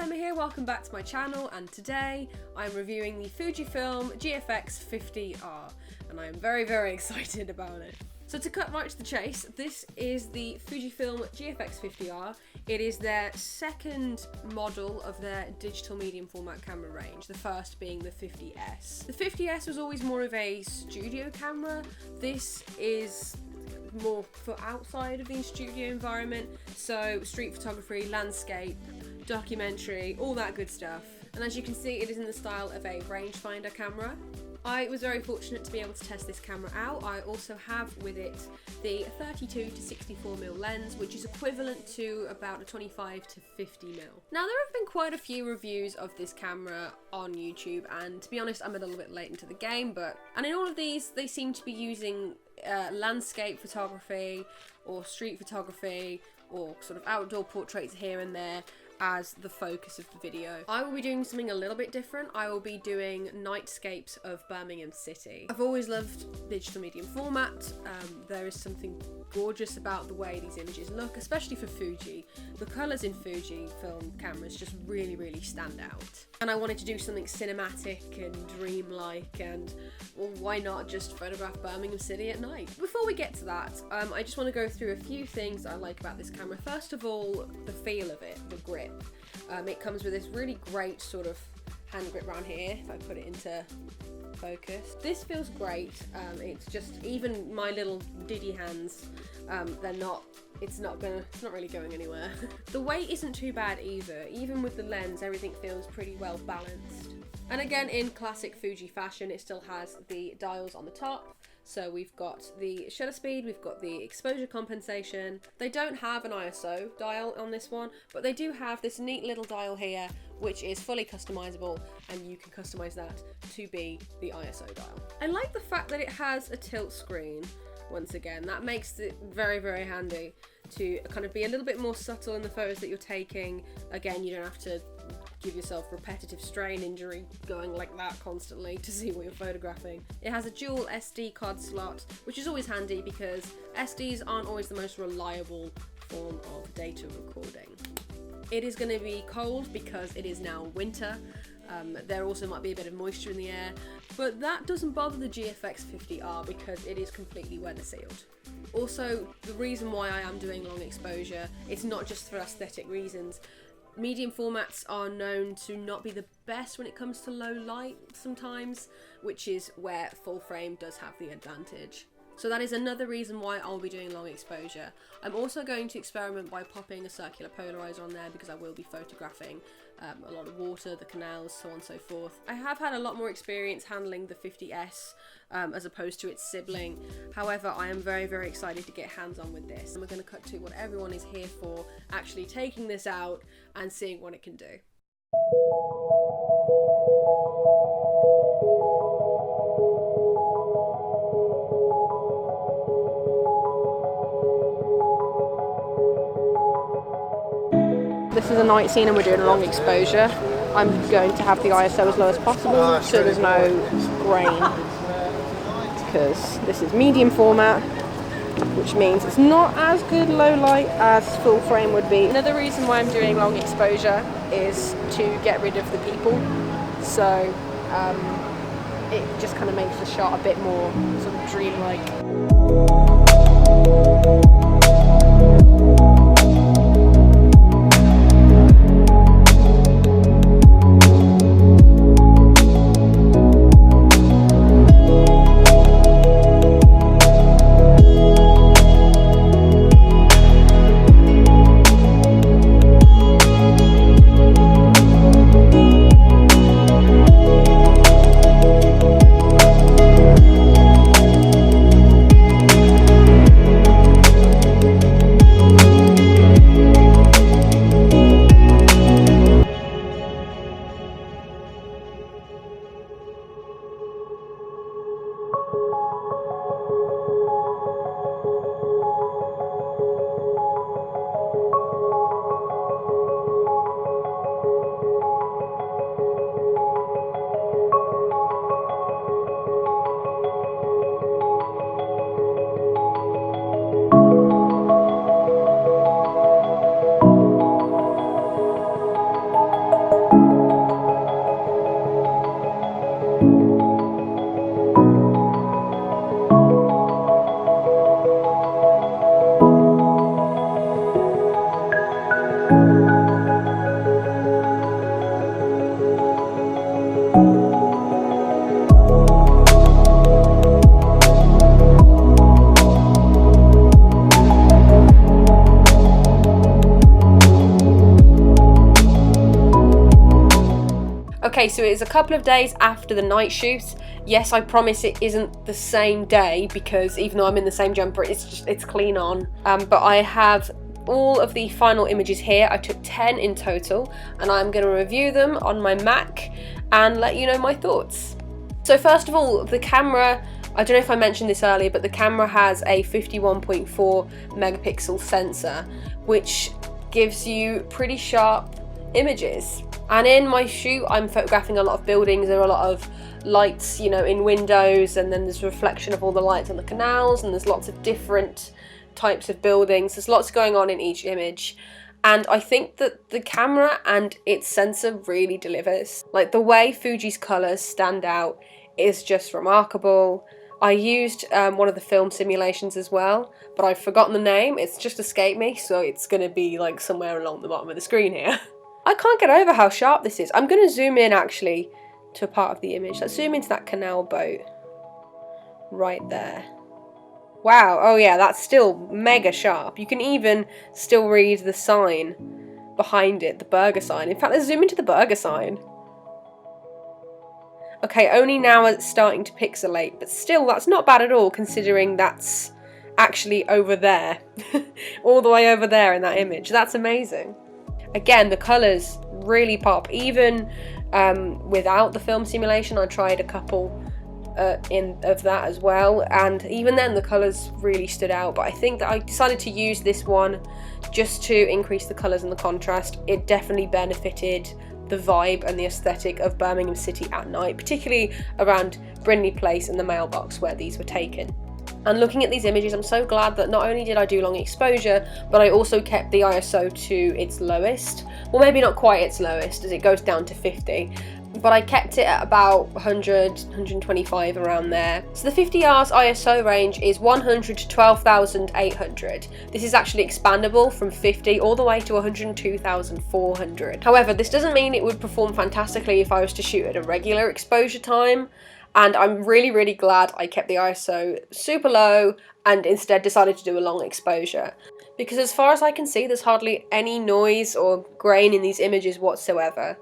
Emma here, welcome back to my channel, and today I'm reviewing the Fujifilm GFX 50R and I'm very excited about it. So to cut right to the chase, this is the Fujifilm GFX 50R. It is their second model of their digital medium format camera range, the first being the 50S. The 50S was always more of a studio camera. This is more for outside of the studio environment, so street photography, landscape, documentary, all that good stuff. And as you can see, it is in the style of a rangefinder camera. I was very fortunate to be able to test this camera out. I also have with it the 32 to 64mm lens, which is equivalent to about a 25 to 50mm. Now, there have been quite a few reviews of this camera on YouTube, and to be honest, I'm a little bit late into the game, and in all of these, they seem to be using landscape photography or street photography or sort of outdoor portraits here and there as the focus of the video. I will be doing something a little bit different. I will be doing nightscapes of Birmingham City. I've always loved digital medium format. There is something gorgeous about the way these images look, especially for Fuji. The colours in Fujifilm cameras just really stand out. And I wanted to do something cinematic and dreamlike, and well, why not just photograph Birmingham City at night? Before we get to that, I just want to go through a few things I like about this camera. First of all, the feel of it, the grip. It comes with this really great sort of hand grip around here, if I put it into focus. This feels great. It's just, even my little diddy hands, it's not really going anywhere. The weight isn't too bad either. Even with the lens, everything feels pretty well balanced. And again, in classic Fuji fashion, it still has the dials on the top. So we've got the shutter speed, we've got the exposure compensation. They don't have an ISO dial on this one, but they do have this neat little dial here, which is fully customizable, and you can customize that to be the ISO dial. I like the fact that it has a tilt screen. Once again, that makes it very handy to kind of be a little bit more subtle in the photos that you're taking. Again, you don't have to give yourself repetitive strain injury going like that constantly to see what you're photographing. It has a dual SD card slot, which is always handy because SDs aren't always the most reliable form of data recording. It is going to be cold because it is now winter. There also might be a bit of moisture in the air, but that doesn't bother the GFX 50R because it is completely weather sealed. Also, the reason why I am doing long exposure, it's not just for aesthetic reasons. Medium formats are known to not be the best when it comes to low light sometimes, which is where full frame does have the advantage. So that is another reason why I'll be doing long exposure. I'm also going to experiment by popping a circular polarizer on there because I will be photographing a lot of water, the canals, so on and so forth. I have had a lot more experience handling the 50S as opposed to its sibling. However, I am very excited to get hands on with this. And we're going to cut to what everyone is here for, actually taking this out and seeing what it can do. This is a night scene and we're doing a long exposure. I'm going to have the ISO as low as possible so there's no grain, because this is medium format, which means it's not as good low light as full frame would be. Another reason why I'm doing long exposure is to get rid of the people, so it just kind of makes the shot a bit more sort of dreamlike. Okay, so it is a couple of days after the night shoot. Yes, I promise it isn't the same day because even though I'm in the same jumper, it's clean on. But I have all of the final images here. I took 10 in total, and I'm going to review them on my Mac and let you know my thoughts. So first of all, the camera, I don't know if I mentioned this earlier, but the camera has a 51.4 megapixel sensor, which gives you pretty sharp images. And in my shoot, I'm photographing a lot of buildings. There are a lot of lights, you know, in windows, and then there's a reflection of all the lights on the canals, and there's lots of different types of buildings. There's lots going on in each image. And I think that the camera and its sensor really delivers. Like, the way Fuji's colours stand out is just remarkable. I used one of the film simulations as well, but I've forgotten the name. It's just escaped me, so it's going to be like somewhere along the bottom of the screen here. I can't get over how sharp this is. I'm going to zoom in actually to a part of the image. Let's zoom into that canal boat right there. Wow, oh yeah, that's still mega sharp. You can even still read the sign behind it, the burger sign. In fact, let's zoom into the burger sign. Okay, only now it's starting to pixelate, but still, that's not bad at all, considering that's actually over there. All the way over there in that image. That's amazing. Again, the colours really pop. Even without the film simulation, I tried a couple of that as well, and even then the colours really stood out. But I think that I decided to use this one just to increase the colours and the contrast. It definitely benefited the vibe and the aesthetic of Birmingham City at night, particularly around Brindley Place and the mailbox where these were taken. And looking at these images, I'm so glad that not only did I do long exposure, but I also kept the ISO to its lowest. Well, maybe not quite its lowest, as it goes down to 50. But I kept it at about 100, 125 around there. So the 50R's ISO range is 100 to 12,800. This is actually expandable from 50 all the way to 102,400. However, this doesn't mean it would perform fantastically if I was to shoot at a regular exposure time. And I'm really, really glad I kept the ISO super low and instead decided to do a long exposure. Because as far as I can see, there's hardly any noise or grain in these images whatsoever.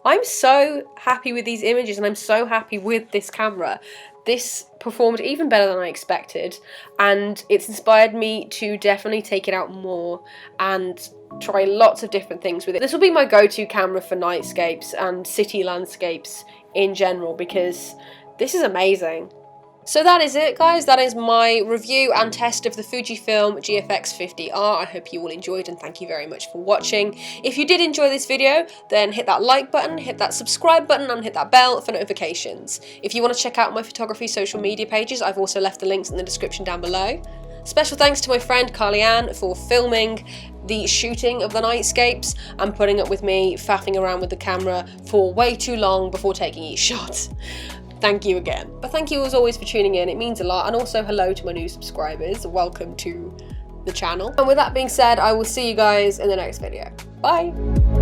I'm so happy with these images, and I'm so happy with this camera. This performed even better than I expected, and it's inspired me to definitely take it out more and try lots of different things with it. This will be my go-to camera for nightscapes and city landscapes in general, because this is amazing. So that is it, guys. That is my review and test of the Fujifilm GFX 50R. I hope you all enjoyed, and thank you very much for watching. If you did enjoy this video, then hit that like button, hit that subscribe button, and hit that bell for notifications. If you want to check out my photography social media pages, I've also left the links in the description down below. Special thanks to my friend Carly-Ann for filming the shooting of the nightscapes and putting up with me faffing around with the camera for way too long before taking each shot. Thank you again. But thank you as always for tuning in, it means a lot. And also hello to my new subscribers, welcome to the channel. And with that being said, I will see you guys in the next video. Bye!